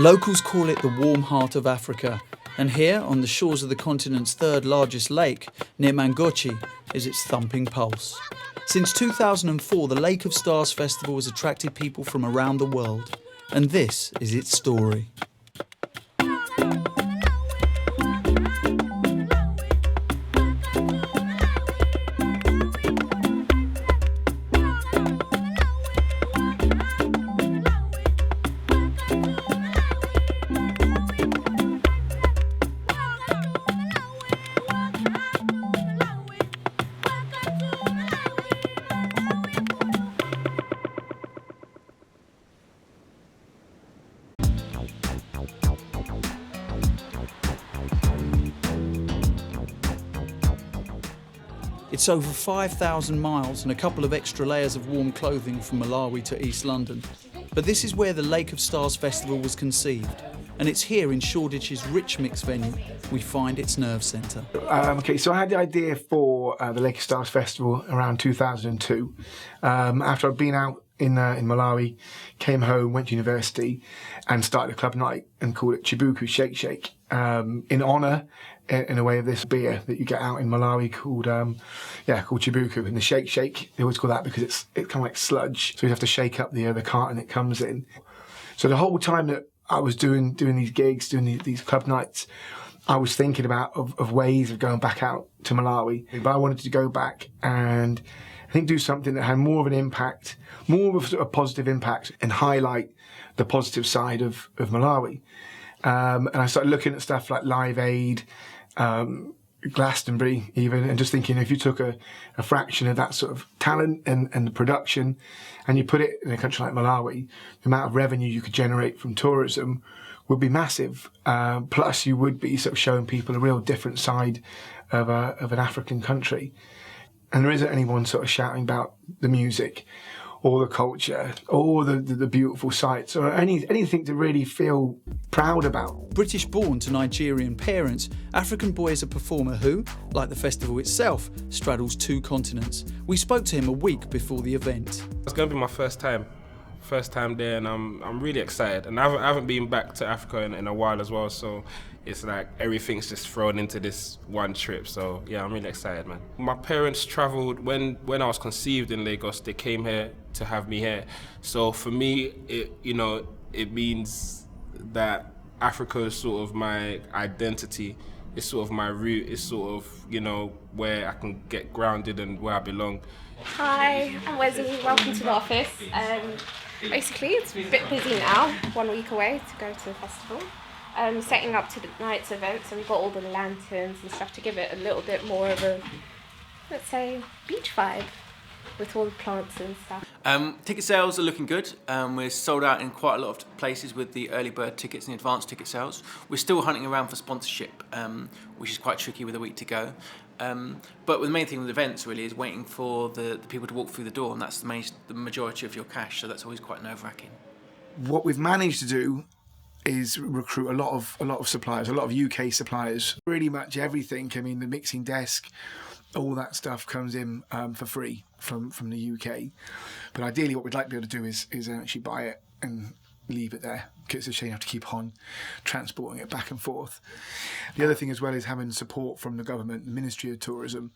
Locals call it the warm heart of Africa, and here, on the shores of the continent's third largest lake, near Mangochi, is its thumping pulse. Since 2004, the Lake of Stars Festival has attracted people from around the world, and this is its story. It's over 5,000 miles and a couple of extra layers of warm clothing from Malawi to East London. But this is where the Lake of Stars Festival was conceived, and it's here in Shoreditch's rich mix venue we find its nerve centre. Okay, so I had the idea for the Lake of Stars Festival around 2002. After I'd been out in Malawi, came home, went to university, and started a club night and called it Chibuku Shake Shake, in honour, in a way, of this beer that you get out in Malawi called Chibuku. And the Shake Shake, they always call that because it's kind of like sludge, so you have to shake up the carton it comes in. So the whole time that I was doing these gigs, doing these club nights, I was thinking of ways of going back out to Malawi. But I wanted to go back and I think do something that had more of an impact, more of a sort of positive impact, and highlight the positive side of Malawi. And I started looking at stuff like Live Aid, Glastonbury even, and just thinking if you took a fraction of that sort of talent and the production and you put it in a country like Malawi, the amount of revenue you could generate from tourism would be massive. Plus you would be sort of showing people a real different side of an African country. And there isn't anyone sort of shouting about the music or the culture or the beautiful sights or anything to really feel proud about. British born to Nigerian parents, African Boy is a performer who, like the festival itself, straddles two continents. We spoke to him a week before the event. It's going to be my first time there, and I'm really excited. And I haven't been back to Africa in a while as well, so it's like everything's just thrown into this one trip. So yeah, I'm really excited, man. My parents travelled when I was conceived in Lagos. They came here to have me here. So for me, it means that Africa is sort of my identity. It's sort of my root. It's sort of, where I can get grounded and where I belong. Hi, I'm Wesley. Welcome to the office. Basically, it's a bit busy now, 1 week away to go to the festival. Setting up to tonight's event, so we've got all the lanterns and stuff to give it a little bit more of a, let's say, beach vibe with all the plants and stuff. Ticket sales are looking good. We're sold out in quite a lot of places with the early bird tickets and advanced ticket sales. We're still hunting around for sponsorship, which is quite tricky with a week to go. But the main thing with events really is waiting for the people to walk through the door, and that's the majority of your cash, so that's always quite nerve-wracking. What we've managed to do is recruit a lot of suppliers, a lot of UK suppliers. Pretty much everything, I mean, the mixing desk, all that stuff comes in for free from the UK. But ideally what we'd like to be able to do is actually buy it and leave it there, because it's a shame you have to keep on transporting it back and forth. The other thing as well is having support from the government, the Ministry of Tourism.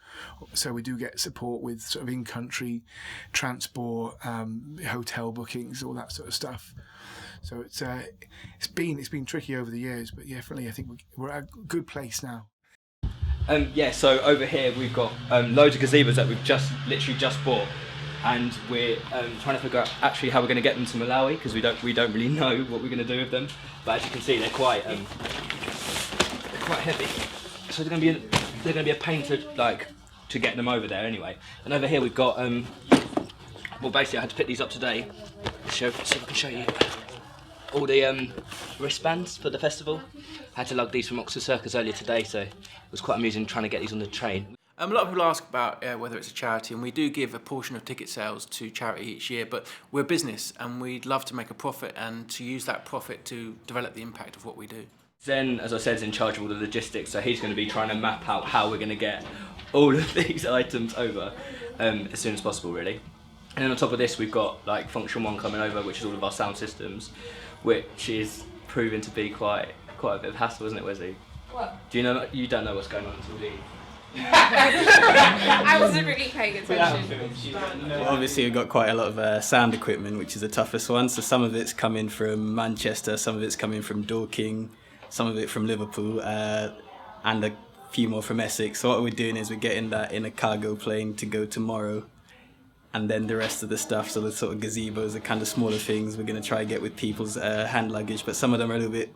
So we do get support with sort of in-country transport, hotel bookings, all that sort of stuff. So it's been tricky over the years, but definitely I think we're at a good place now. So over here we've got loads of gazebos that we've literally just bought, and we're trying to figure out actually how we're going to get them to Malawi, because we don't really know what we're going to do with them. But as you can see, they're quite heavy, so they're going to be a pain to get them over there anyway. And over here we've got basically I had to pick these up today. See if I can show you. All the wristbands for the festival. I had to lug these from Oxford Circus earlier today, so it was quite amusing trying to get these on the train. A lot of people ask about whether it's a charity, and we do give a portion of ticket sales to charity each year, but we're a business and we'd love to make a profit and to use that profit to develop the impact of what we do. Zen, as I said, is in charge of all the logistics, so he's going to be trying to map out how we're going to get all of these items over as soon as possible, really. And then on top of this, we've got like Function One coming over, which is all of our sound systems, which is proving to be quite a bit of hassle, isn't it, Wesley? What? You don't know what's going on until the... I wasn't really paying attention. Well, obviously we've got quite a lot of sound equipment, which is the toughest one. So some of it's coming from Manchester, some of it's coming from Dorking, some of it from Liverpool, and a few more from Essex. So what we're doing is we're getting that in a cargo plane to go tomorrow. And then the rest of the stuff, so the sort of gazebos, the kind of smaller things, we're going to try and get with people's hand luggage. But some of them are a little bit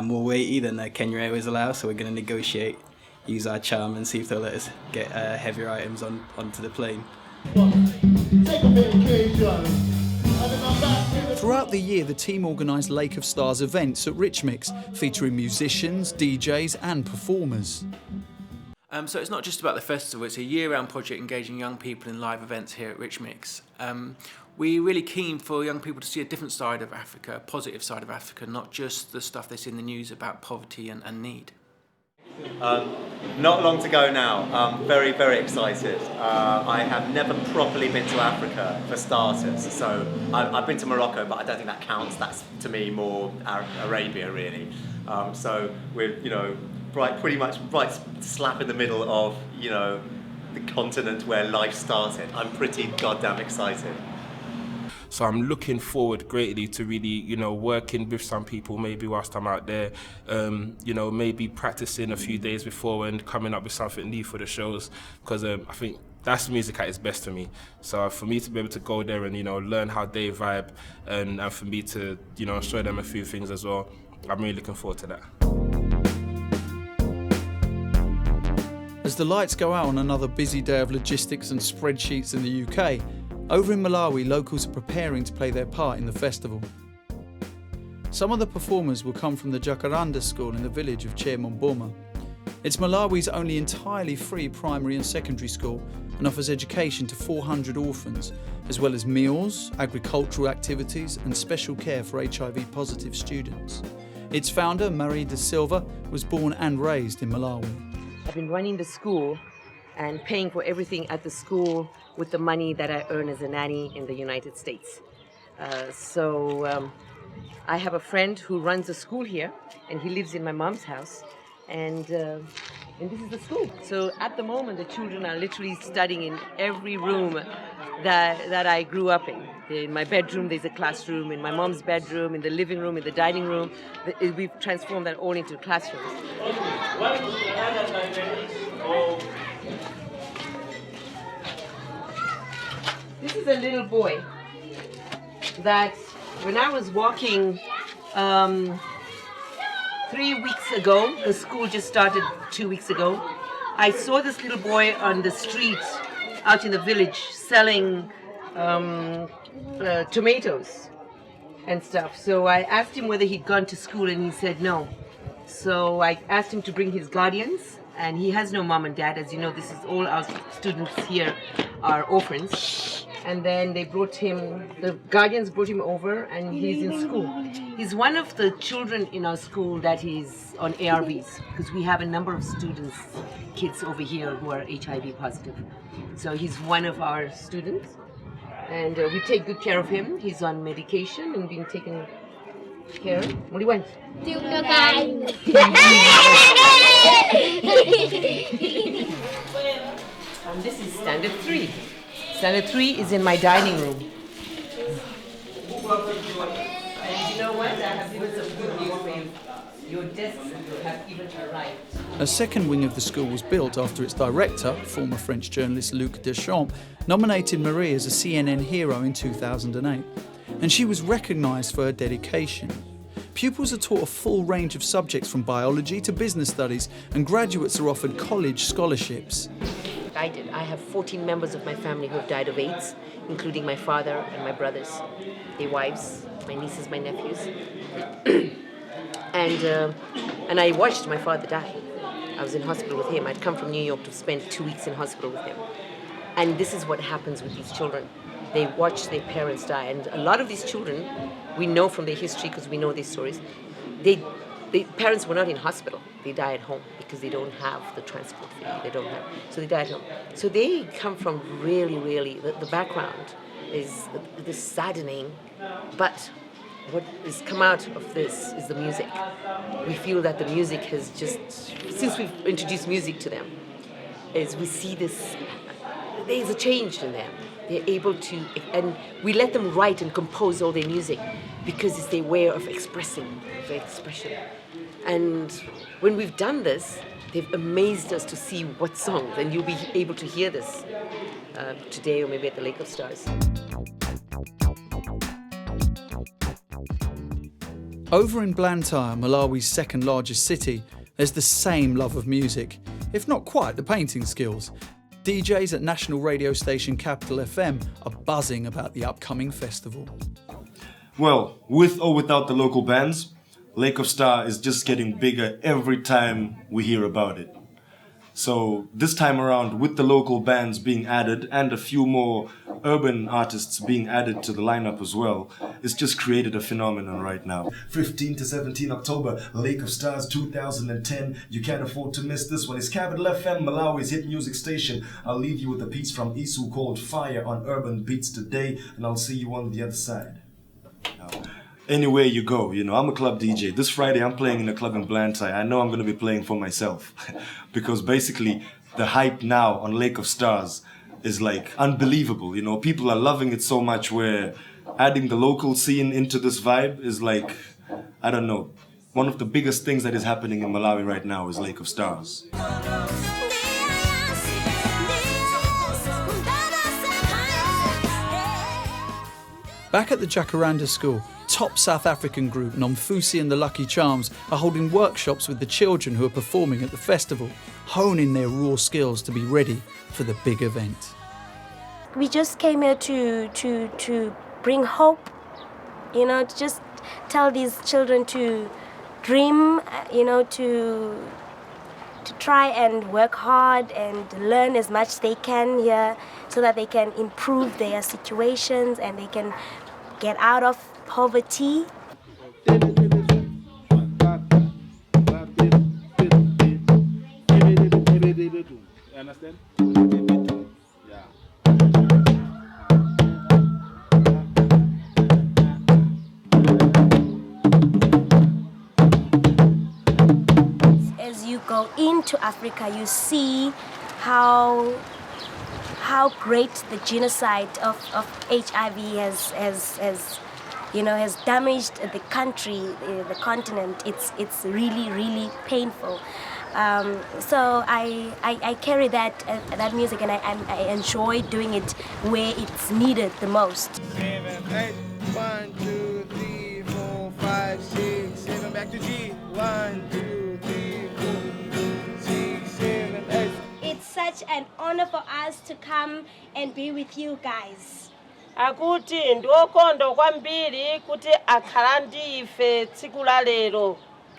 more weighty than Kenya Airways allow, so we're going to negotiate, use our charm and see if they'll let us get heavier items onto the plane. Throughout the year, the team organised Lake of Stars events at Richmix, featuring musicians, DJs and performers. So it's not just about the festival, it's a year-round project engaging young people in live events here at Richmix. We're really keen for young people to see a different side of Africa, a positive side of Africa, not just the stuff they see in the news about poverty and need. Not long to go now. I'm very, very excited. I have never properly been to Africa, for starters. So I've been to Morocco, but I don't think that counts. That's, to me, more Arabia, really. So we're, pretty much right slap in the middle of, the continent where life started. I'm pretty goddamn excited. So I'm looking forward greatly to really, working with some people maybe whilst I'm out there, maybe practicing a few days before and coming up with something new for the shows, because I think that's music at its best for me. So for me to be able to go there and, learn how they vibe and for me to, show them a few things as well, I'm really looking forward to that. As the lights go out on another busy day of logistics and spreadsheets in the UK, over in Malawi, locals are preparing to play their part in the festival. Some of the performers will come from the Jacaranda school in the village of Chemomboma. It's Malawi's only entirely free primary and secondary school and offers education to 400 orphans, as well as meals, agricultural activities and special care for HIV-positive students. Its founder, Maria DASILVA, was born and raised in Malawi. I've been running the school and paying for everything at the school with the money that I earn as a nanny in the United States. I have a friend who runs a school here, and he lives in my mom's house, and this is the school. So at the moment, the children are literally studying in every room that I grew up in. In my bedroom, there's a classroom. In my mom's bedroom, in the living room, in the dining room, we've transformed that all into classrooms. This is a little boy that when I was walking 3 weeks ago, the school just started 2 weeks ago, I saw this little boy on the street out in the village selling tomatoes and stuff. So I asked him whether he'd gone to school and he said no. So I asked him to bring his guardians, and he has no mom and dad. As you know, this is all our students here are orphans. And then they brought him, the guardians brought him over, and he's in school. He's one of the children in our school that is on ARVs, because we have a number of students, kids over here who are HIV positive. So he's one of our students, and we take good care of him. He's on medication and being taken care of. What do you want? This is standard 3. Standard 3 is in my dining room. And you know what? I have even some good news for you. Your desks have even arrived. A second wing of the school was built after its director, former French journalist Luc Deschamps, nominated Marie as a CNN hero in 2008. And she was recognised for her dedication. Pupils are taught a full range of subjects from biology to business studies, and graduates are offered college scholarships. I have 14 members of my family who have died of AIDS, including my father and my brothers, their wives, my nieces, my nephews. And I watched my father die. I was in hospital with him. I'd come from New York to spend 2 weeks in hospital with him. And this is what happens with these children. They watch their parents die. And a lot of these children, we know from their history because we know these stories, the parents were not in hospital. They die at home because they don't have the transport fee. So they die at home. So they come from really, the background is this saddening, but what has come out of this is the music. We feel that the music has just, since we've introduced music to them, is we see this, there's a change in them. They're able to, and we let them write and compose all their music because it's their way of expressing, their expression. And when we've done this, they've amazed us to see what songs, and you'll be able to hear this today or maybe at the Lake of Stars. Over in Blantyre, Malawi's second largest city, there's the same love of music, if not quite the painting skills. DJs at national radio station Capital FM are buzzing about the upcoming festival. Well, with or without the local bands, Lake of Star is just getting bigger every time we hear about it. So this time around, with the local bands being added and a few more urban artists being added to the lineup as well, it's just created a phenomenon right now. 15 to 17 October, Lake of Stars 2010. You can't afford to miss this one. It's Capital FM, Malawi's hit music station. I'll leave you with a piece from Isu called Fire on Urban Beats today, and I'll see you on the other side. Anywhere you go, you know, I'm a club DJ. This Friday I'm playing in a club in Blantyre. I know I'm going to be playing for myself because basically the hype now on Lake of Stars is like unbelievable. You know, people are loving it so much where adding the local scene into this vibe is like, I don't know, one of the biggest things that is happening in Malawi right now is Lake of Stars. Back at the Jacaranda school, top South African group Nomfusi and the Lucky Charms are holding workshops with the children who are performing at the festival, honing their raw skills to be ready for the big event. We just came here to bring hope, you know, to just tell these children to dream, you know, to try and work hard and learn as much as they can here so that they can improve their situations and they can get out of poverty. Understand? Yeah. As you go into Africa, you see how great the genocide of HIV has damaged the country, the continent. It's really painful. So I carry that music and I enjoy doing it where it's needed the most. 7, 8, 1, 2, 3, 4, 5, 6, 7, back to G. 1, 2, 3, 4, 6, 7, 8. It's such an honor for us to come and be with you guys. Akuti ndiokondo kwambiri kuti akhala ndi ife tsiku la lero.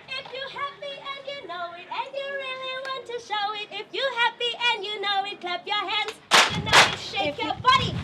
If you're happy and you know it and you really want to show it, if you're happy and you know it, clap your hands, you know it, shake your body.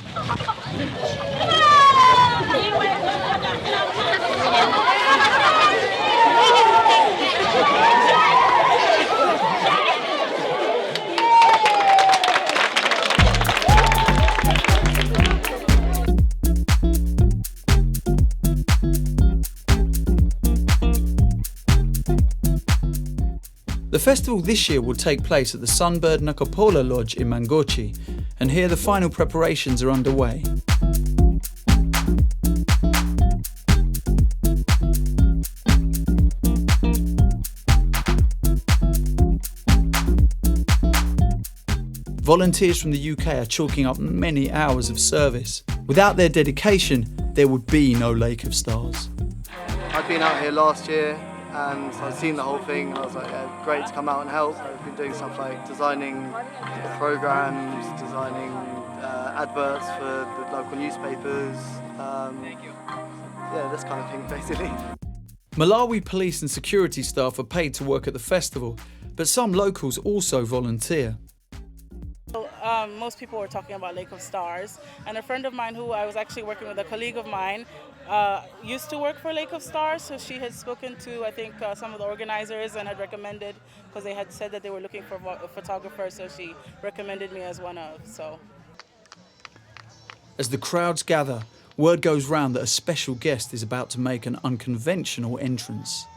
The festival this year will take place at the Sunbird Nakapola Lodge in Mangochi, and here the final preparations are underway. Volunteers from the UK are chalking up many hours of service. Without their dedication, there would be no Lake of Stars. I'd been out here last year and I'd seen the whole thing. I was like, yeah, great to come out and help. I've been doing stuff like designing programs, designing adverts for the local newspapers. Yeah, this kind of thing basically. Malawi police and security staff are paid to work at the festival, but some locals also volunteer. Most people were talking about Lake of Stars, and a friend of mine who I was actually working with, a colleague of mine, used to work for Lake of Stars, so she had spoken to, I think, some of the organizers and had recommended, because they had said that they were looking for a photographer, so she recommended me as one of, so. As the crowds gather, Word goes round that a special guest is about to make an unconventional entrance.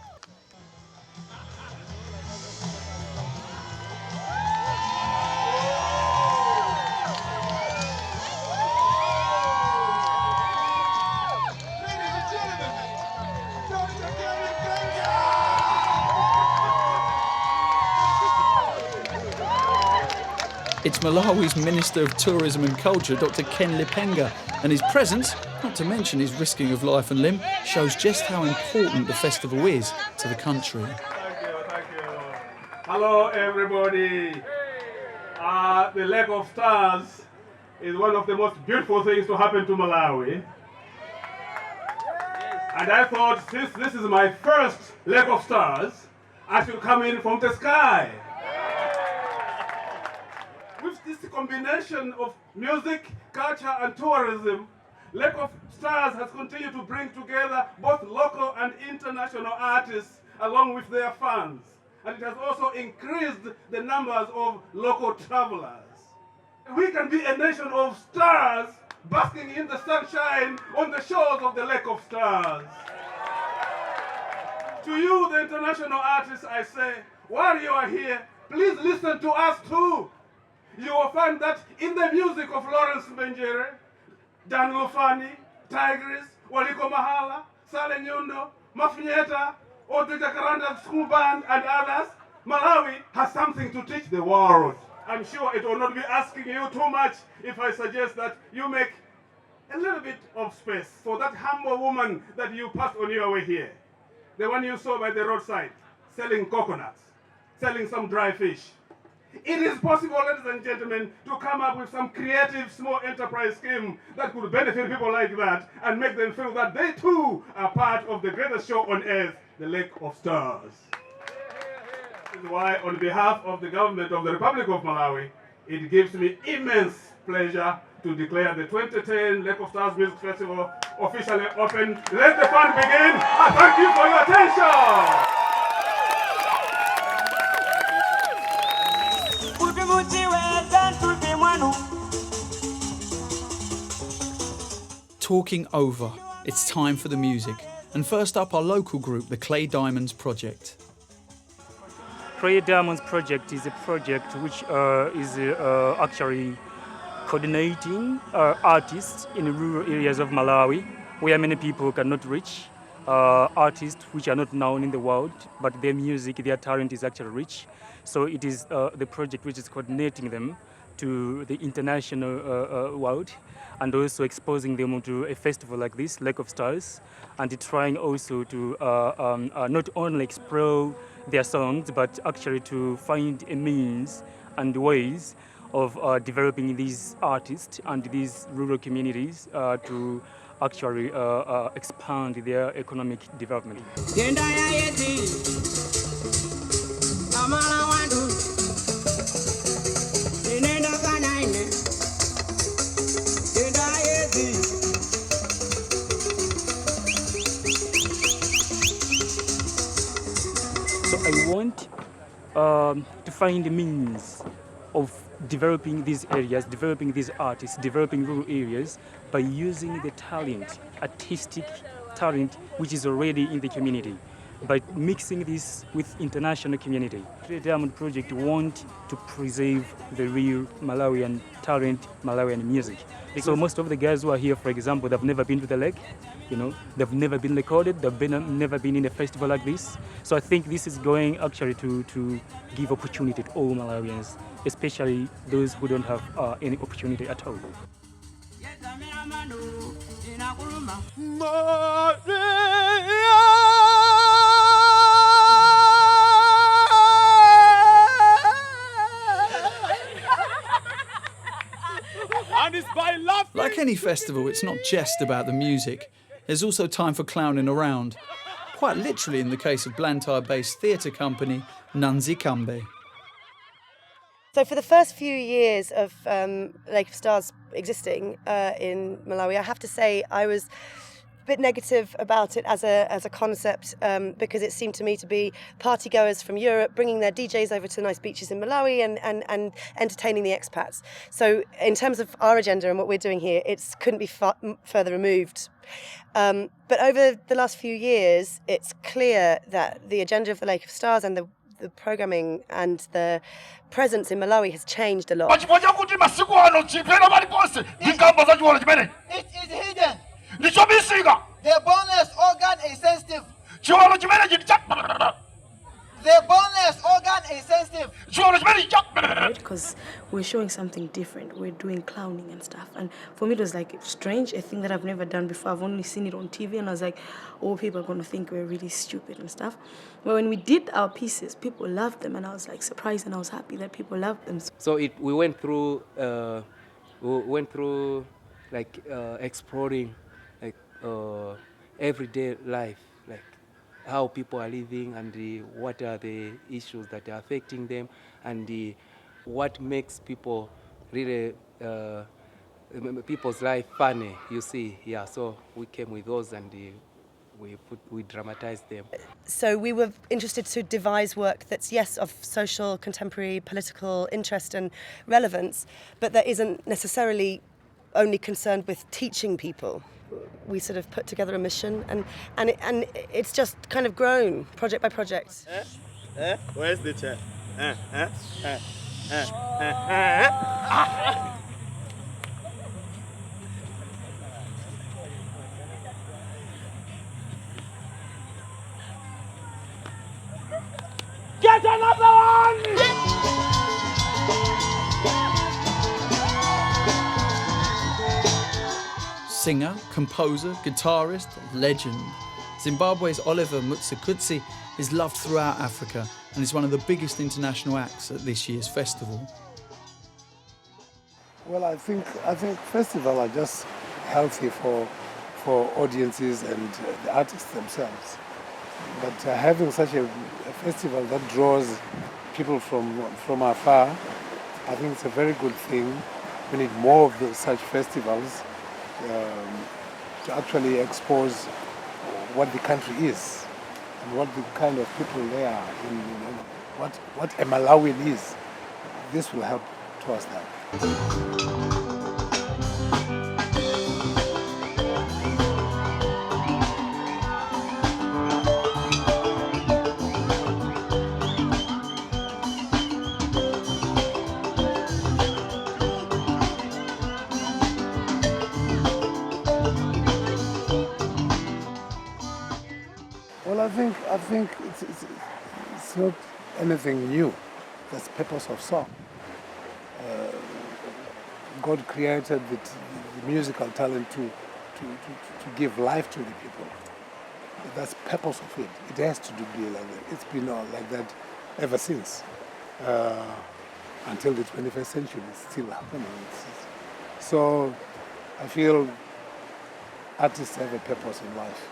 It's Malawi's Minister of Tourism and Culture, Dr. Ken Lipenga, and his presence, not to mention his risking of life and limb, shows just how important the festival is to the country. Thank you. Hello, everybody. The Lake of Stars is one of the most beautiful things to happen to Malawi. And I thought, since this is my first Lake of Stars, I should come in from the sky. With this combination of music, culture and tourism, Lake of Stars has continued to bring together both local and international artists along with their fans. And it has also increased the numbers of local travelers. We can be a nation of stars basking in the sunshine on the shores of the Lake of Stars. To you, the international artists, I say, while you are here, please listen to us too. You will find that in the music of Lawrence Mbenjere, Dan Lufani, Tigris, Waliko Mahala, Sale Nyundo, Mafinyeta, or the Jacaranda School Band and others, Malawi has something to teach the world. I'm sure it will not be asking you too much if I suggest that you make a little bit of space for that humble woman that you passed on your way here. The one you saw by the roadside, selling coconuts, selling some dry fish. It is possible, ladies and gentlemen, to come up with some creative small enterprise scheme that could benefit people like that and make them feel that they too are part of the greatest show on earth, the Lake of Stars. This is why, on behalf of the government of the Republic of Malawi, it gives me immense pleasure to declare the 2010 Lake of Stars Music Festival officially open. Let the fun begin. I thank you for your attention. Talking over, it's time for the music. And first up, our local group, the Clay Diamonds Project. Clay Diamonds Project is a project which is actually coordinating artists in rural areas of Malawi, where many people cannot reach. Artists which are not known in the world, but their music, their talent is actually rich. So it is the project which is coordinating them to the international world, and also exposing them to a festival like this, Lake of Stars, and trying also to not only explore their songs, but actually to find a means and ways of developing these artists and these rural communities to actually expand their economic development. So I want to find a means of developing these areas, developing these artists, developing rural areas by using the talent, artistic talent, which is already in the community, by mixing this with international community. The Diamond Project want to preserve the real Malawian talent, Malawian music. So most of the guys who are here, for example, they've never been to the lake, they've never been recorded, they've never been in a festival like this. So I think this is going actually to give opportunity to all Malawians, especially those who don't have any opportunity at all. Like any festival, it's not just about the music. There's also time for clowning around. Quite literally in the case of Blantyre-based theatre company Nanzi Kambe. So for the first few years of Lake of Stars existing in Malawi, I have to say I was bit negative about it as a concept because it seemed to me to be party goers from Europe bringing their DJs over to nice beaches in Malawi and entertaining the expats. So in terms of our agenda and what we're doing here, it couldn't be further removed. But over the last few years, it's clear that the agenda of the Lake of Stars and the programming and the presence in Malawi has changed a lot. It is hidden. The boneless organ is sensitive. The boneless organ is sensitive. Because we're showing something different. We're doing clowning and stuff. And for me, it was like strange, a thing that I've never done before. I've only seen it on TV, and I was like, oh, people are going to think we're really stupid and stuff. But when we did our pieces, people loved them, and I was like surprised, and I was happy that people loved them. So we went through like exploring like everyday life, like how people are living and what are the issues that are affecting them, and what makes people really people's life funny. You see, yeah. So we came with those and we dramatized them. So we were interested to devise work that's, yes, of social, contemporary, political interest and relevance, but that isn't necessarily only concerned with teaching people. We sort of put together a mission, and it's just kind of grown project by project. Where's the chair? Get another one! Singer, composer, guitarist, legend. Zimbabwe's Oliver Mutsakutsi is loved throughout Africa and is one of the biggest international acts at this year's festival. Well, I think festivals are just healthy for audiences and the artists themselves. But having such a festival that draws people from afar, I think it's a very good thing. We need more of such festivals to actually expose what the country is and what the kind of people they are, and what a Malawian is. This will help towards that. Well, I think it's not anything new. That's the purpose of song. God created the musical talent to give life to the people. That's the purpose of it. It has to be like that. It's been like that ever since. Until the 21st century, it's still happening. So I feel artists have a purpose in life.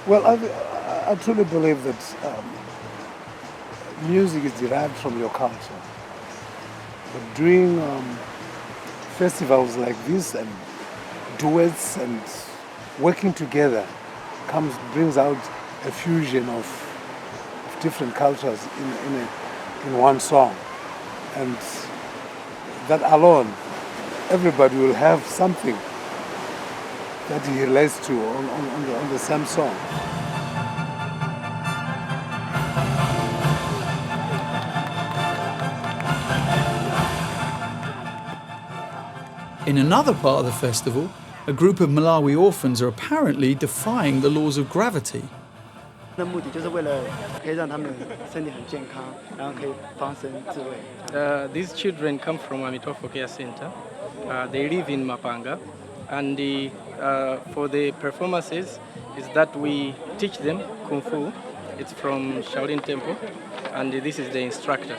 Well, I truly believe that music is derived from your culture. But doing festivals like this and duets and working together brings out a fusion of different cultures in one song. And that alone, everybody will have something that he relates to on the same song. In another part of the festival, a group of Malawi orphans are apparently defying the laws of gravity. These children come from Amitofo Care Center. They live in Mapanga, and for the performances is that we teach them Kung Fu. It's from Shaolin Temple, and this is the instructor.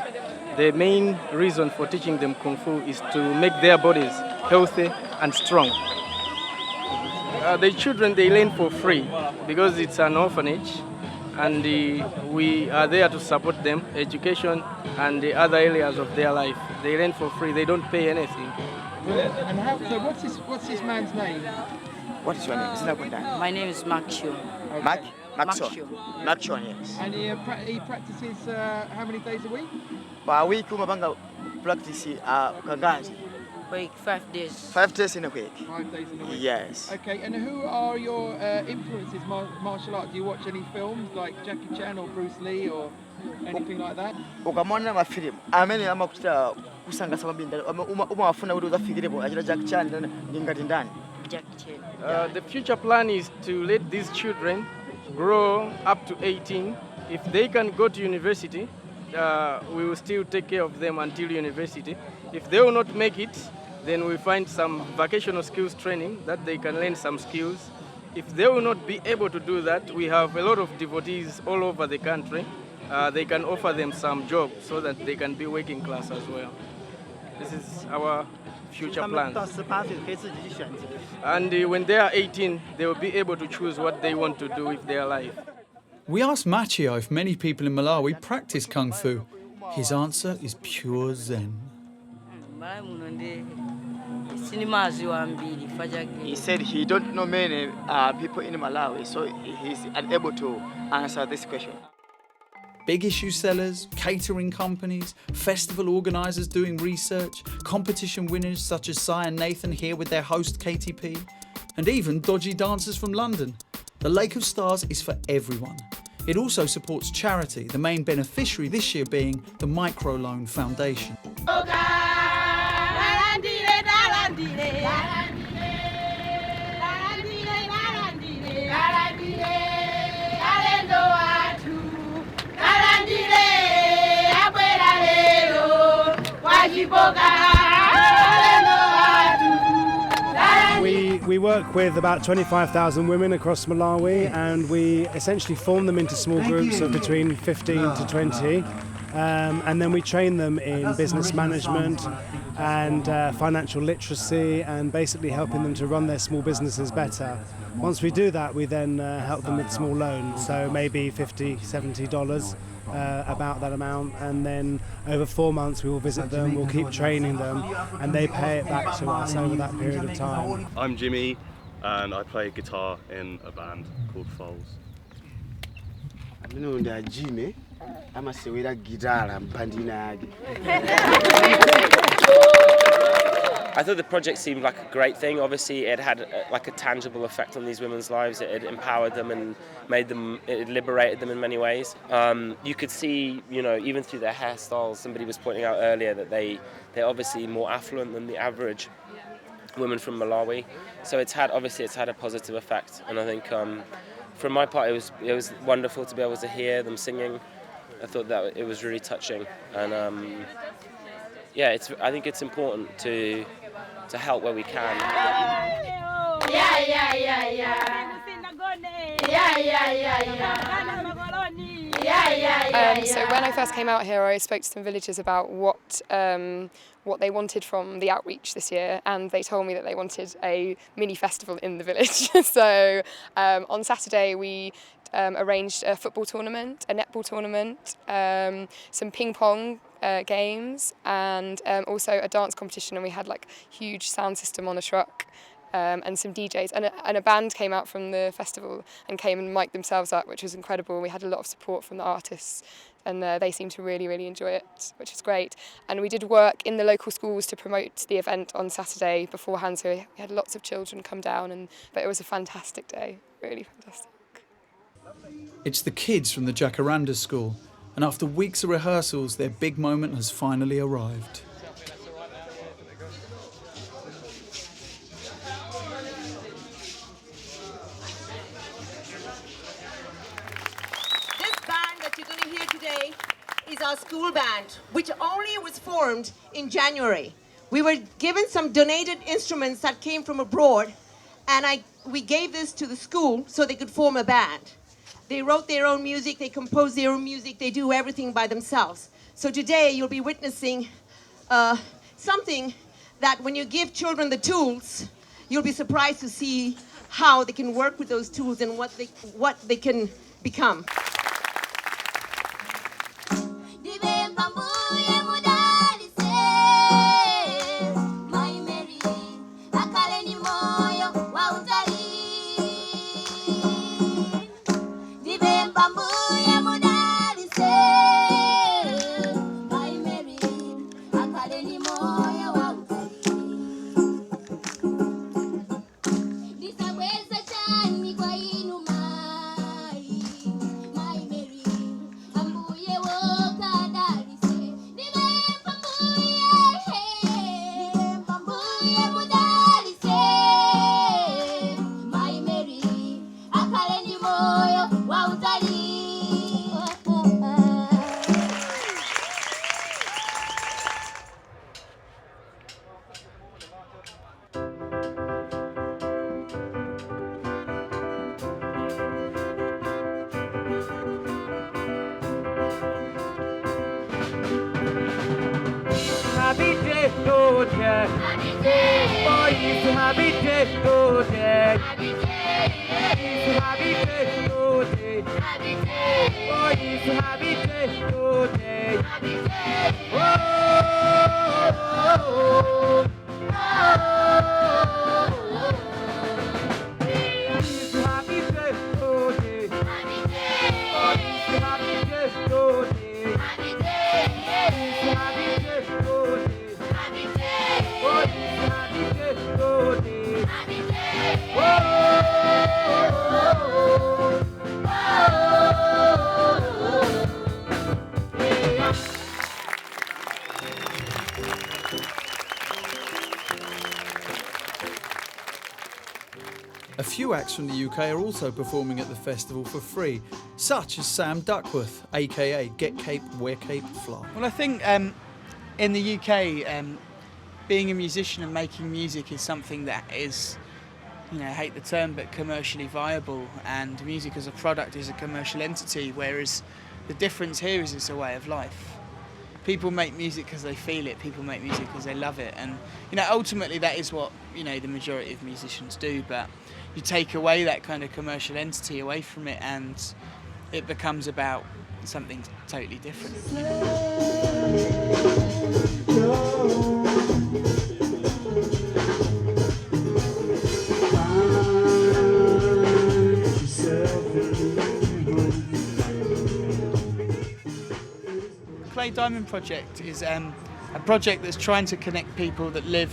The main reason for teaching them Kung Fu is to make their bodies healthy and strong. The children, they learn for free because it's an orphanage, and we are there to support them, education and the other areas of their life. They learn for free, they don't pay anything. And so what's this man's name? What is your name? My name is Maxio. Maxon, yes. And he practices how many days a week? A week, practice kangazi. Week, 5 days. 5 days in a week. 5 days in a week. Yes. Okay, and who are your influences, martial art? Do you watch any films like Jackie Chan or Bruce Lee or anything like that? Ukamona mafilimu amene amakuta kusanga samabinda umafuna kuti uzafikirepo achita Jackie Chan ngingati ndani? Jackie Chan. The future plan is to let these children grow up to 18. If they can go to university, we will still take care of them until university. If they will not make it, then we find some vocational skills training that they can learn some skills. If they will not be able to do that, we have a lot of devotees all over the country. They can offer them some jobs so that they can be working class as well. This is our future plans. And when they are 18, they will be able to choose what they want to do with their life. We asked Machio if many people in Malawi practice Kung Fu. His answer is pure Zen. He said he don't know many people in Malawi, so he's unable to answer this question. Big issue sellers, catering companies, festival organisers doing research, competition winners such as Sai and Nathan here with their host KTP, and even dodgy dancers from London. The Lake of Stars is for everyone. It also supports charity, the main beneficiary this year being the Microloan Foundation. We work with about 25,000 women across Malawi, and we essentially form them into small groups of between 15 to 20, and then we train them in business management and financial literacy, and basically helping them to run their small businesses better. Once we do that, we then help them with small loans, so maybe $50, $70, about that amount, and then over 4 months we will visit them, we'll keep training them, and they pay it back to us over that period of time. I'm Jimmy, and I play guitar in a band called Foals. I'm Jimmy. I'm a guitar. I thought the project seemed like a great thing. Obviously, it had like a tangible effect on these women's lives. It empowered them and made them, it liberated them in many ways. You could see, you know, even through their hairstyles, somebody was pointing out earlier that they're obviously more affluent than the average women from Malawi. So it's had a positive effect. And I think from my part, it was wonderful to be able to hear them singing. I thought that it was really touching. And yeah, I think it's important to help where we can. So when I first came out here, I spoke to some villagers about what they wanted from the outreach this year, and they told me that they wanted a mini festival in the village. So on Saturday we arranged a football tournament, a netball tournament, some ping pong games, and also a dance competition, and we had like huge sound system on a truck. And some DJs, and a band came out from the festival and came and mic'd themselves up, which was incredible. We had a lot of support from the artists, and they seemed to really, really enjoy it, which was great. And we did work in the local schools to promote the event on Saturday beforehand, so we had lots of children come down, but it was a fantastic day, really fantastic. It's the kids from the Jacaranda school, and after weeks of rehearsals, their big moment has finally arrived. Is our school band, which only was formed in January. We were given some donated instruments that came from abroad, and we gave this to the school so they could form a band. They wrote their own music, they composed their own music, they do everything by themselves. So today you'll be witnessing something that when you give children the tools, you'll be surprised to see how they can work with those tools and what they can become. My Mary, akaleni moyo wa utalii. A few acts from the UK are also performing at the festival for free, such as Sam Duckworth, aka Get Cape, Wear Cape, Fly. Well, I think in the UK, being a musician and making music is something that is, you know, I hate the term, but commercially viable, and music as a product is a commercial entity, whereas the difference here is it's a way of life. People make music because they feel it, people make music because they love it, and you know, ultimately that is what, you know, the majority of musicians do, but you take away that kind of commercial entity away from it and it becomes about something totally different. Clay Diamond Project is a project that's trying to connect people that live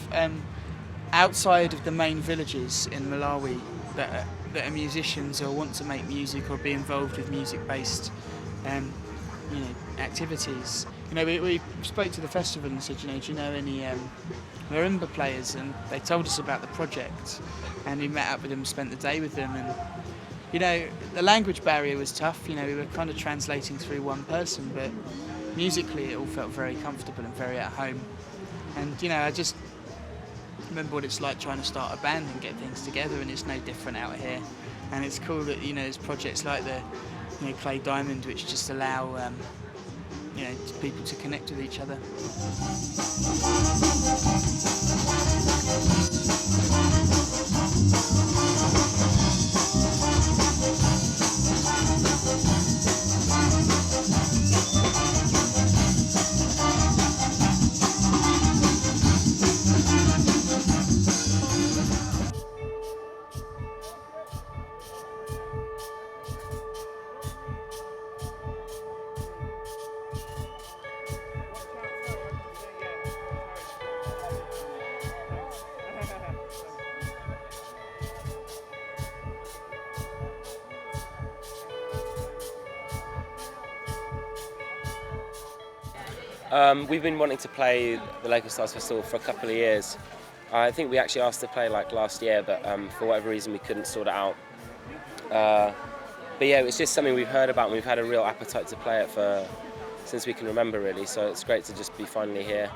outside of the main villages in Malawi that are musicians or want to make music or be involved with music-based you know, activities. You know, we spoke to the festival and said, you know, do you know any marimba players? And they told us about the project, and we met up with them, spent the day with them, and you know, the language barrier was tough. You know, we were kind of translating through one person, but musically it all felt very comfortable and very at home. And you know, I just remember what it's like trying to start a band and get things together, and it's no different out here. And it's cool that, you know, there's projects like the, you know, Clay Diamond, which just allow you know, people to connect with each other. We've been wanting to play the Lake of Stars Festival for a couple of years. I think we actually asked to play like last year, but for whatever reason we couldn't sort it out. But yeah, it's just something we've heard about and we've had a real appetite to play it for since we can remember, really. So it's great to just be finally here.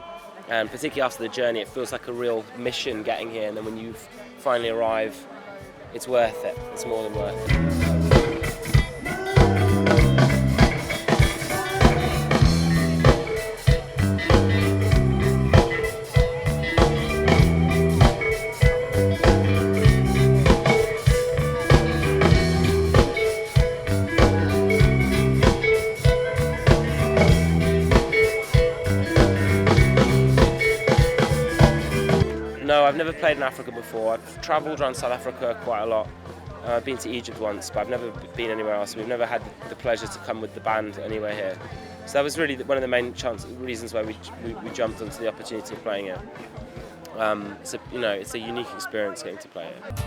And particularly after the journey, it feels like a real mission getting here, and then when you finally arrive, it's worth it. It's more than worth it. No, I've never played in Africa before. I've travelled around South Africa quite a lot. I've been to Egypt once, but I've never been anywhere else. We've never had the pleasure to come with the band anywhere here. So that was really one of the main reasons why we jumped onto the opportunity of playing it. So, you know, it's a unique experience getting to play it.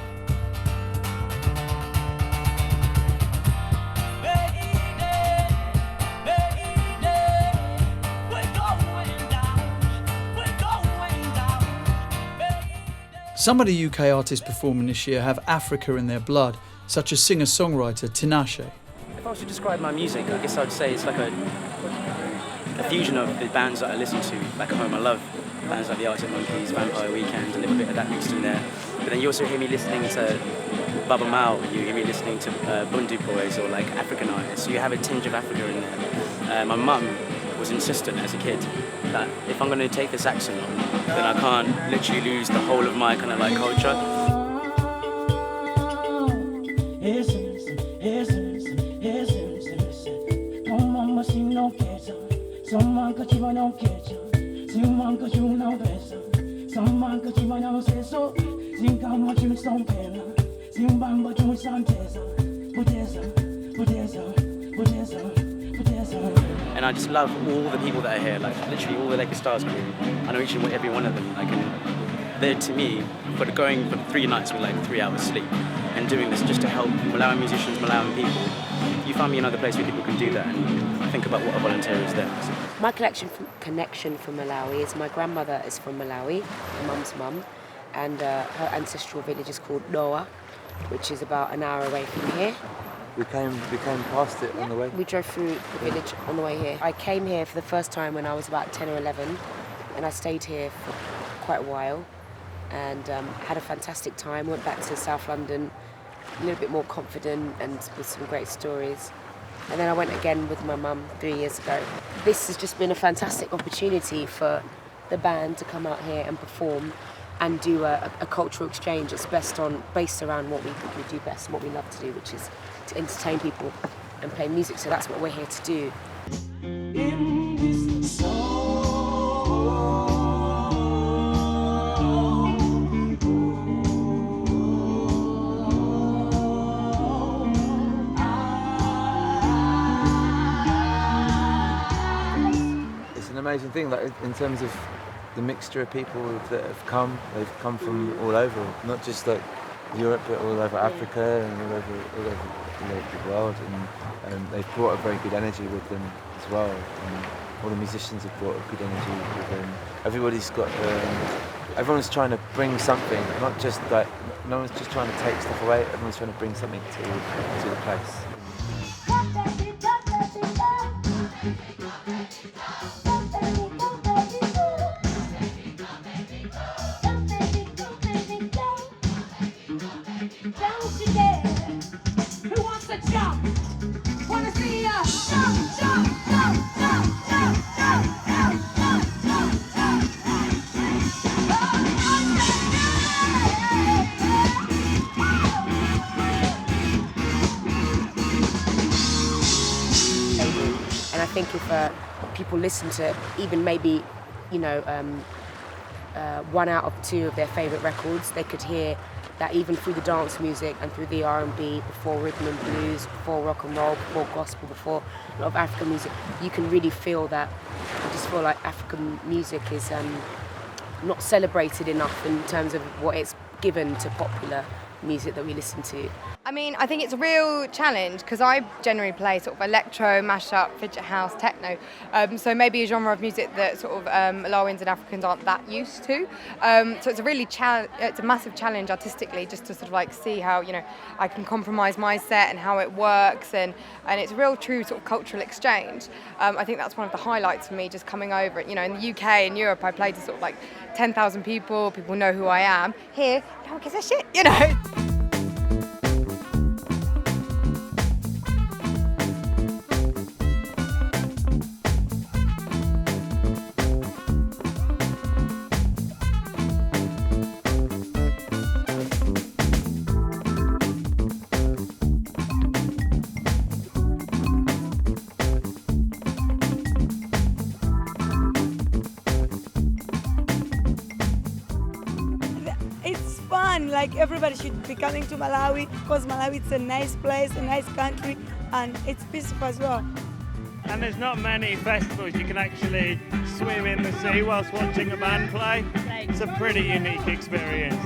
Some of the UK artists performing this year have Africa in their blood, such as singer-songwriter Tinashe. If I was to describe my music, I guess I'd say it's like a fusion of the bands that I listen to back at home. I love bands like the Arctic Monkeys, Vampire Weekend, a little bit of that mixed in there. But then you also hear me listening to Baba Mal, you hear me listening to Bundu Boys or like African artists. So you have a tinge of Africa in there. My mum was insistent as a kid that if I'm going to take this accent on, then I can't literally lose the whole of my kind of like culture. And I just love all the people that are here, like literally all the Lakers Stars crew. I know each and every one of them. Like, and they're to me, for going for 3 nights with like 3 hours sleep and doing this just to help Malawian musicians, Malawian people. You find me another place where people can do that and think about what a volunteer is there. My connection from Malawi is my grandmother is from Malawi, my mum's mum, and her ancestral village is called Doa, which is about an hour away from here. We came past it on the way. We drove through the village on the way here. I came here for the first time when I was about 10 or 11, and I stayed here for quite a while and had a fantastic time. Went back to South London a little bit more confident and with some great stories. And then I went again with my mum 3 years ago. This has just been a fantastic opportunity for the band to come out here and perform and do a cultural exchange that's based around what we do best and what we love to do, which is to entertain people and play music. So that's what we're here to do. In this song, it's an amazing thing, like in terms of the mixture of people that have come. They've come from all over, not just like Europe, but all over Africa and all over the world, and they've brought a very good energy with them as well. And all the musicians have brought a good energy with them. Everyone's trying to bring something, not just like, no one's just trying to take stuff away, everyone's trying to bring something to the place. And I think if people listen to even maybe, 1 out of 2 of their favourite records, they could hear that even through the dance music and through the R&B, before rhythm and blues, before rock and roll, before gospel, before a lot of African music, you can really feel that. I just feel like African music is not celebrated enough in terms of what it's given to popular music that we listen to. I mean, I think it's a real challenge because I generally play sort of electro, mashup, fidget house, techno. So maybe a genre of music that sort of Malawians and Africans aren't that used to. So it's a really it's a massive challenge artistically, just to sort of like see how I can compromise my set and how it works, and it's a real true sort of cultural exchange. I think that's one of the highlights for me, just coming over. In the UK and Europe, I play to sort of like 10,000 people. People know who I am. Here, no one gives a shit, It's fun, like everybody should be coming to Malawi because Malawi is a nice place, a nice country, and it's peaceful as well. And there's not many festivals you can actually swim in the sea whilst watching a band play. It's a pretty unique experience.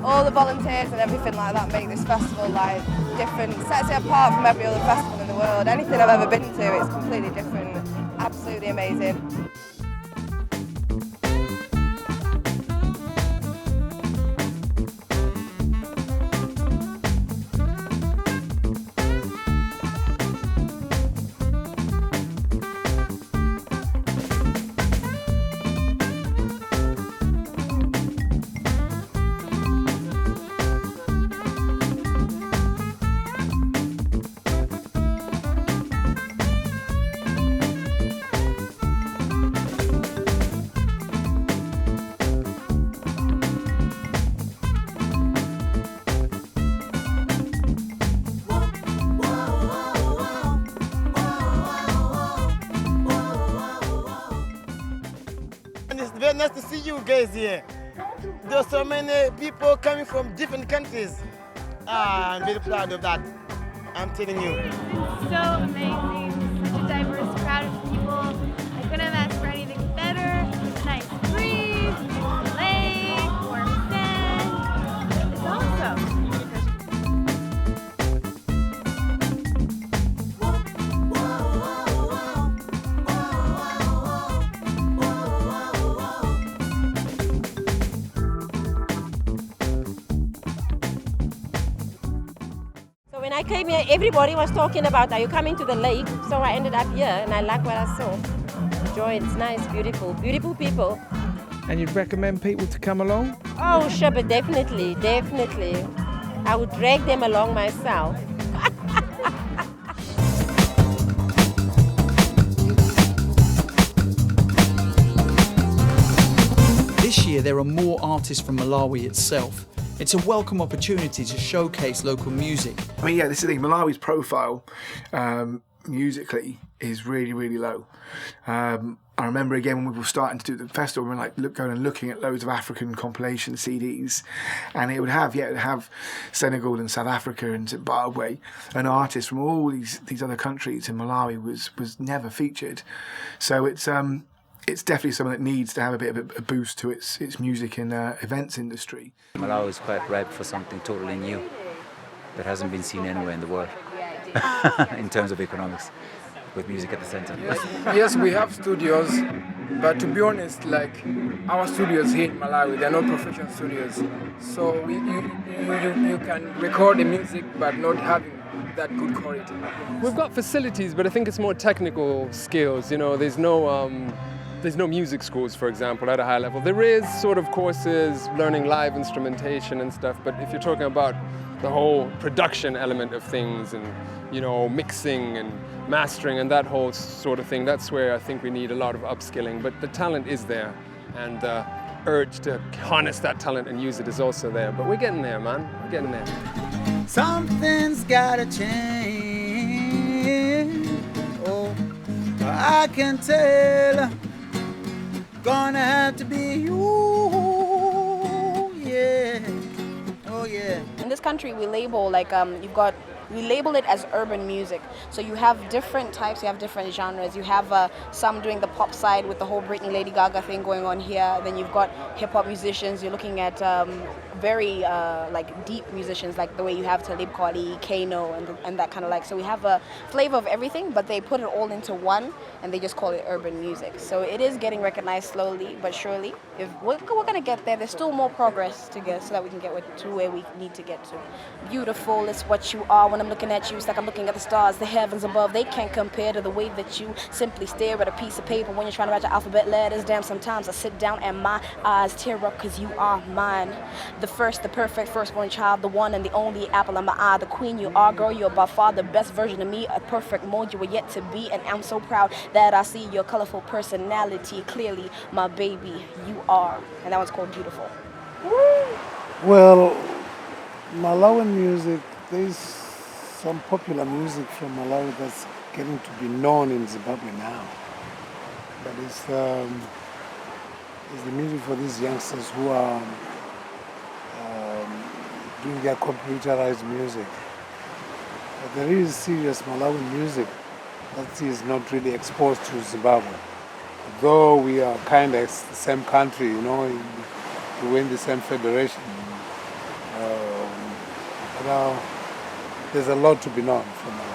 All the volunteers and everything like that make this festival like different, sets it apart from every other festival in the world. Anything I've ever been to, it's completely different, absolutely amazing. it's very nice to see you guys here. There are so many people coming from different countries. I'm very proud of that. I'm telling you. So amazing, such a diverse crowd of people. I couldn't have asked for anything better. It's a nice breeze, beautiful lake, warm sand. It's awesome. When I came here, everybody was talking about, are you coming to the lake? So I ended up here and I like what I saw. Enjoy it, it's nice, beautiful, beautiful people. And you'd recommend people to come along? Oh, sure, but definitely, definitely. I would drag them along myself. This year there are more artists from Malawi itself. It's a welcome opportunity to showcase local music. I mean, yeah, this is the thing. Malawi's profile musically is really, really low. I remember again when we were starting to do the festival, we were like going and looking at loads of African compilation CDs, and it would have Senegal and South Africa and Zimbabwe, and artists from all these other countries, and Malawi was never featured. So it's definitely something that needs to have a bit of a boost to its music and events industry. Malawi is quite ripe for something totally new that hasn't been seen anywhere in the world in terms of economics, with music at the center. Yes, we have studios, but to be honest, like our studios here in Malawi, they're not professional studios. So you can record the music, but not having that good quality. We've got facilities, but I think it's more technical skills. You know, there's no music schools, for example, at a high level. There is sort of courses learning live instrumentation and stuff, but if you're talking about the whole production element of things and, you know, mixing and mastering and that whole sort of thing, that's where I think we need a lot of upskilling. But the talent is there, and the urge to harness that talent and use it is also there. But we're getting there, man. We're getting there. Something's gotta change. Oh, I can tell. Gonna have to be you, yeah, oh yeah. In this country, we label we label it as urban music. So you have different types, you have different genres. You have some doing the pop side with the whole Britney, Lady Gaga thing going on here. Then you've got hip hop musicians. You're looking at very like deep musicians, like the way you have Talib Kweli, Kano, and that kind of like. So we have a flavor of everything, but they put it all into one, and they just call it urban music. So it is getting recognized slowly but surely. If we're gonna get there, there's still more progress to get so that we can get to where we need to get to. Beautiful is what you are. When I'm looking at you, it's like I'm looking at the stars, the heavens above. They can't compare to the way that you simply stare at a piece of paper when you're trying to write your alphabet letters. Damn, sometimes I sit down and my eyes tear up because you are mine. The first, the perfect firstborn child, the one and the only apple of my eye. The queen you are, girl, you're by far the best version of me. A perfect mold you were yet to be, and I'm so proud that I see your colorful personality clearly. My baby, you are. And that one's called Beautiful. Well, Malawian music, there's some popular music from Malawi that's getting to be known in Zimbabwe now. But it's the music for these youngsters who are doing their computerized music. But there is serious Malawian music that is not really exposed to Zimbabwe. Though we are kind of the same country, you know, we're in the same federation. But there's a lot to be known from Malawi.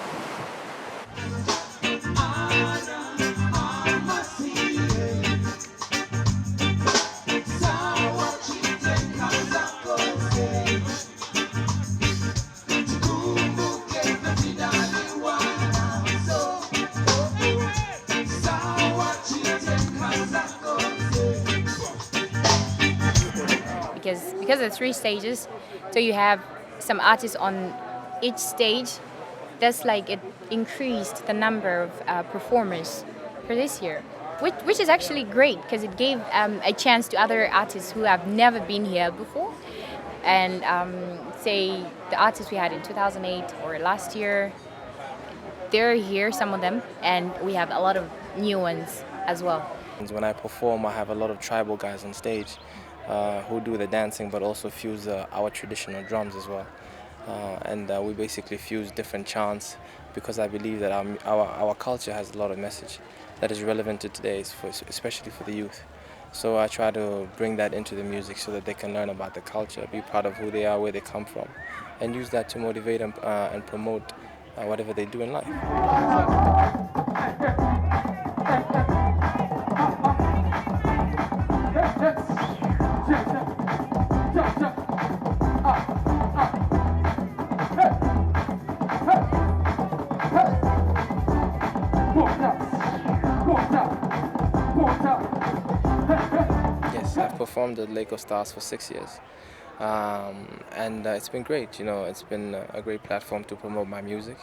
Because of 3 stages, so you have some artists on each stage. That's like it increased the number of performers for this year, which is actually great because it gave a chance to other artists who have never been here before. And say the artists we had in 2008 or last year, they're here, some of them, and we have a lot of new ones as well. When I perform, I have a lot of tribal guys on stage who do the dancing, but also fuse our traditional drums as well. We basically fuse different chants because I believe that our culture has a lot of message that is relevant to today, especially for the youth. So I try to bring that into the music so that they can learn about the culture, be proud of who they are, where they come from, and use that to motivate and promote whatever they do in life. Yes, I've performed at Lake of Stars for 6 years. It's been great, you know, it's been a great platform to promote my music.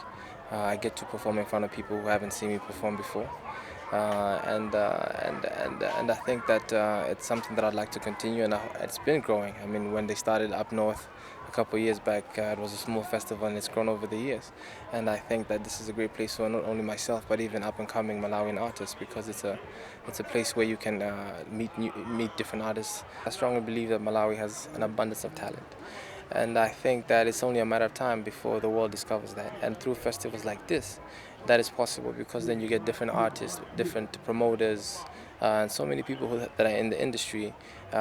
I get to perform in front of people who haven't seen me perform before. And I think that it's something that I'd like to continue, and it's been growing. I mean, when they started up north a couple of years back, it was a small festival, and it's grown over the years. And I think that this is a great place for not only myself, but even up-and-coming Malawian artists, because it's a place where you can meet different artists. I strongly believe that Malawi has an abundance of talent. And I think that it's only a matter of time before the world discovers that. And through festivals like this, that is possible, because then you get different artists, different promoters, and so many people that are in the industry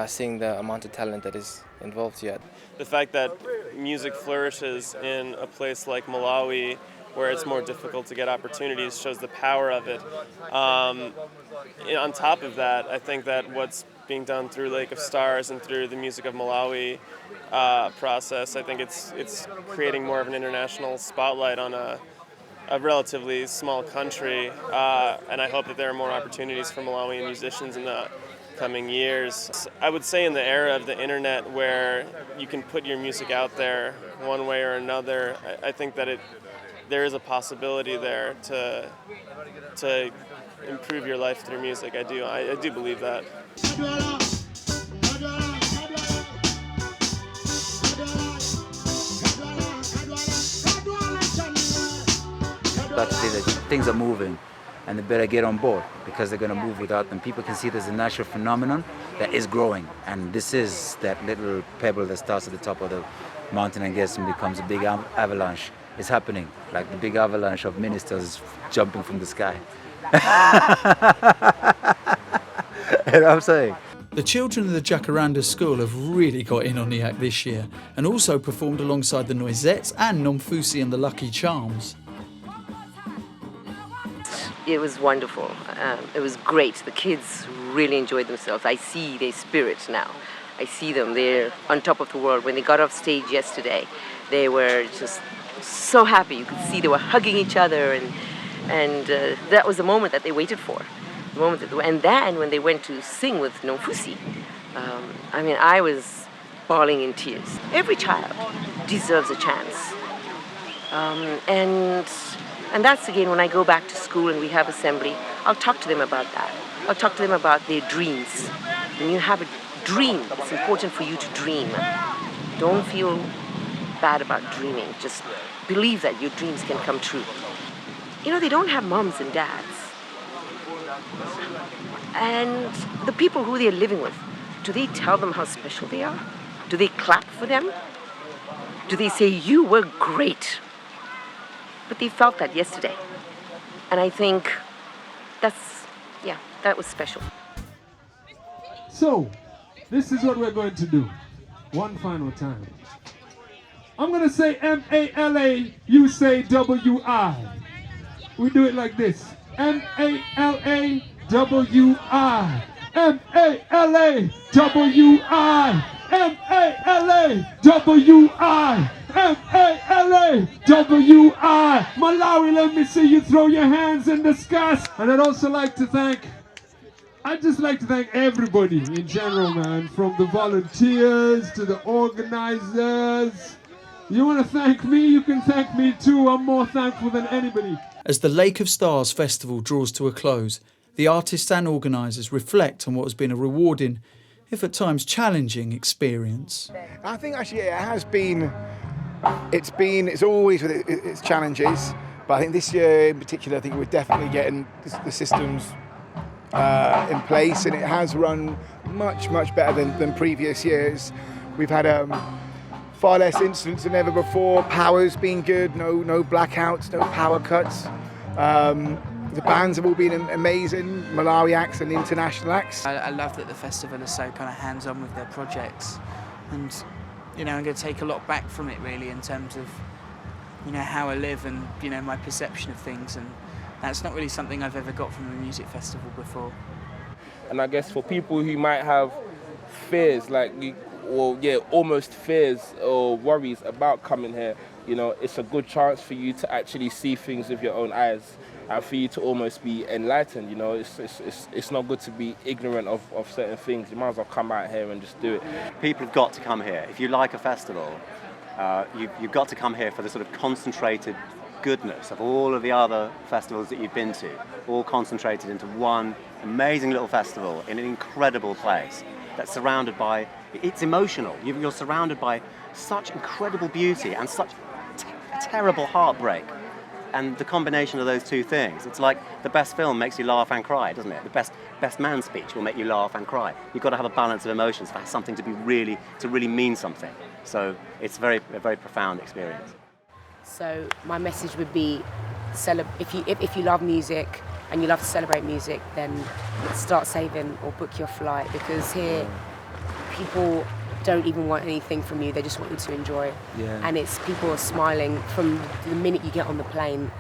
seeing the amount of talent that is involved here. The fact that music flourishes in a place like Malawi, where it's more difficult to get opportunities, shows the power of it. On top of that, I think that what's being done through Lake of Stars and through the Music of Malawi process, I think it's creating more of an international spotlight on a relatively small country, and I hope that there are more opportunities for Malawian musicians in the coming years. I would say in the era of the internet, where you can put your music out there one way or another, I think that there is a possibility there to improve your life through music. I do believe that. About to say that things are moving, and they better get on board, because they're going to move without them. People can see there's a natural phenomenon that is growing, and this is that little pebble that starts at the top of the mountain and becomes a big avalanche. It's happening, like the big avalanche of ministers jumping from the sky. You know what I'm saying? The children of the Jacaranda school have really got in on the act this year, and also performed alongside the Noisettes and Nomfusi and the Lucky Charms. It was wonderful. It was great. The kids really enjoyed themselves. I see their spirit now. I see them. They're on top of the world. When they got off stage yesterday, they were just so happy. You could see they were hugging each other, and that was the moment that they waited for. And then when they went to sing with Nomfusi, I mean, I was bawling in tears. Every child deserves a chance. And that's again, when I go back to school and we have assembly, I'll talk to them about that. I'll talk to them about their dreams. When you have a dream, it's important for you to dream. Don't feel bad about dreaming. Just believe that your dreams can come true. You know, they don't have moms and dads. And the people who they're living with, do they tell them how special they are? Do they clap for them? Do they say, you were great? But they felt that yesterday. And I think that was special. So, this is what we're going to do. One final time. I'm going to say M-A-L-A, you say W-I. We do it like this. M-A-L-A, W-I. M-A-L-A, W-I. M-A-L-A, W-I. M-A-L-A-W-I. Malawi, let me see you throw your hands in the sky. And I'd just like to thank everybody in general, man, from the volunteers to the organizers. You want to thank me? You can thank me too. I'm more thankful than anybody. As the Lake of Stars festival draws to a close, the artists and organisers reflect on what has been a rewarding, if at times challenging, experience. I think actually it has been, it's always with its challenges, but I think this year in particular, I think we're definitely getting the systems in place, and it has run much better than previous years. We've had far less incidents than ever before. Power's been good, no blackouts, no power cuts. The bands have all been amazing, Malawi acts and international acts. I love that the festival is so kind of hands-on with their projects, and I'm going to take a lot back from it really in terms of how I live and my perception of things, and that's not really something I've ever got from a music festival before. And I guess for people who might have fears, almost fears or worries about coming here, it's a good chance for you to actually see things with your own eyes and for you to almost be enlightened. It's not good to be ignorant of certain things. You might as well come out here and just do it. People have got to come here. If you like a festival, you've got to come here for the sort of concentrated goodness of all of the other festivals that you've been to, all concentrated into one amazing little festival in an incredible place that's surrounded by, it's emotional. You're surrounded by such incredible beauty and such terrible heartbreak. And the combination of those two things, it's like the best film makes you laugh and cry, doesn't it? The best man speech will make you laugh and cry. You've got to have a balance of emotions for something to really mean something. So it's a very profound experience. So my message would be, if you love music and you love to celebrate music, then start saving or book your flight, because here people don't even want anything from you, they just want you to enjoy. Yeah. And people are smiling from the minute you get on the plane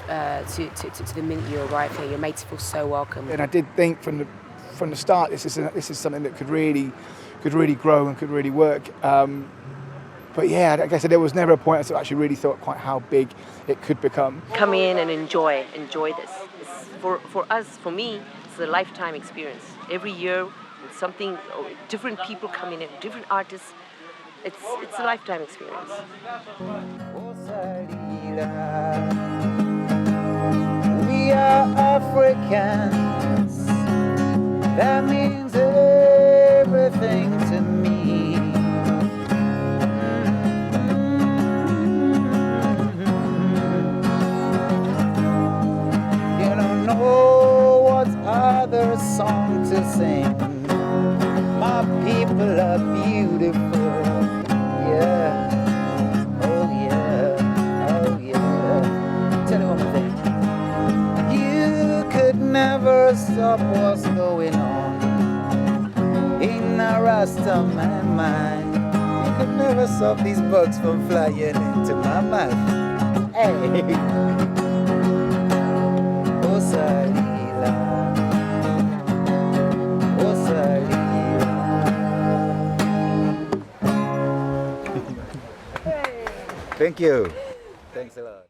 to the minute you arrive here. You're made to feel so welcome. And I did think from the start this is something that could really grow and could really work. But yeah, like I said, there was never a point I actually really thought quite how big it could become. Come in and enjoy this. For me, it's a lifetime experience. Every year, something, different people come in, different artists. It's a lifetime experience. We are Africans. That means everything to me. You don't know what other song to sing. My people are beautiful, yeah. Oh yeah, oh yeah. Tell me one more thing. You could never stop what's going on in a Rasta man mind. You could never stop these bugs from flying into my mouth. Hey. Oh Salila, oh Salila. Thank you. Thanks a lot.